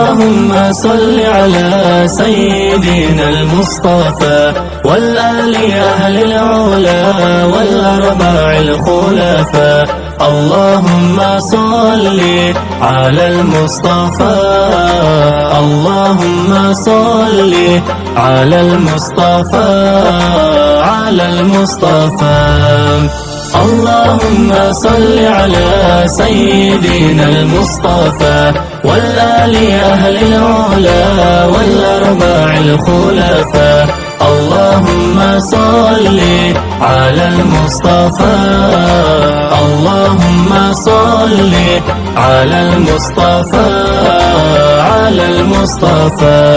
اللهم صل على سيدنا المصطفى والآل أهل العلا والأربع الخلفاء. اللهم صل على المصطفى، اللهم صل على المصطفى، على المصطفى. اللهم صل على سيدنا المصطفى والآل أهل العلا والأربع الخلفاء. اللهم صل على المصطفى، اللهم صل على المصطفى، على المصطفى.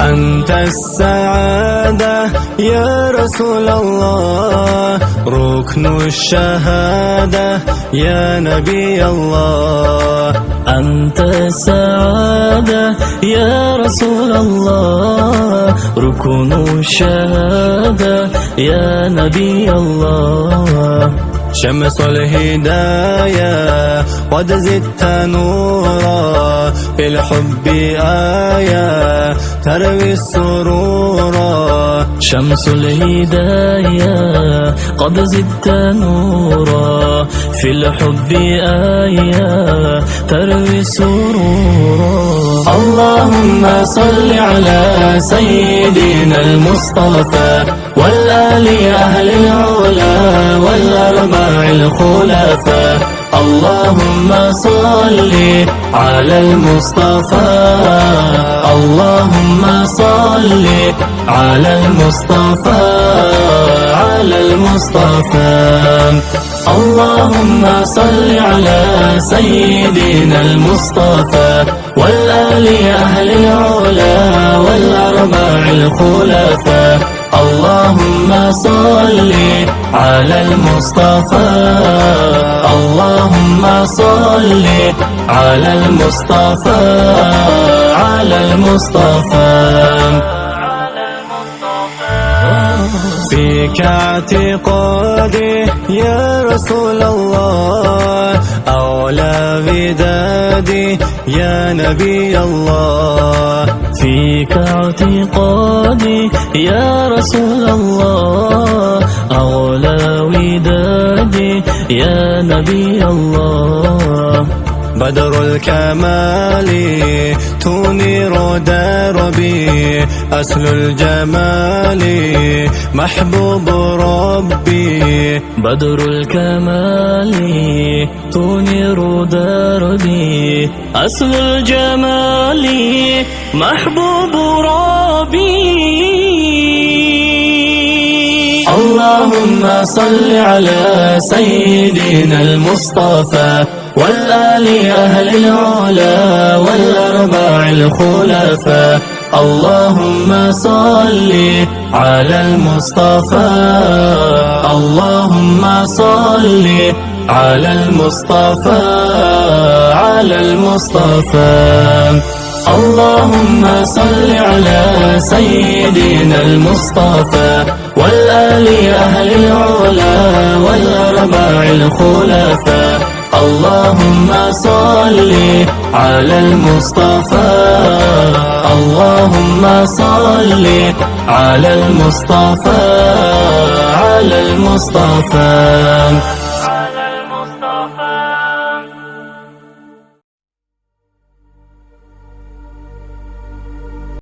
أنت السعادة يا رسول الله، ركن الشهادة يا نبي الله. أنت السعادة يا رسول الله، ركن الشهادة يا نبي الله. شمس الهداية قد زدت نورا، في الحب آية تروي السرورا. شمس الهداية قد زدت نورا، في الحب آية تروي سرورا. اللهم صل على سيدنا المصطفى والآل أهل العلا والأربع الخلفاء. اللهم صل على المصطفى، اللهم صل على المصطفى، على المصطفى. اللهم صل على سيدنا المصطفى والآل أهل العلا والأربع الخلفاء. اللهم صل على المصطفى، اللهم صل على المصطفى، على المصطفى. فيك اعتقادي يا رسول الله، أولى ودادي يا نبي الله. فيك اعتقادي يا رسول الله، أولى ودادي يا نبي الله. بدر الكمال تنير دربي، أصل الجمال محبوب ربي. بدر الكمال تنير دربي، أصل الجمال محبوب ربي. اللهم صل على سيدنا المصطفى والآل أهل العلا والأربع الخلفاء. اللهم صل على المصطفى، اللهم صل على المصطفى، على المصطفى. اللهم صل على سيدنا المصطفى والآل أهل العلا والأربع الخلفاء. اللهم صل على المصطفى، اللهم صل على المصطفى، على المصطفى.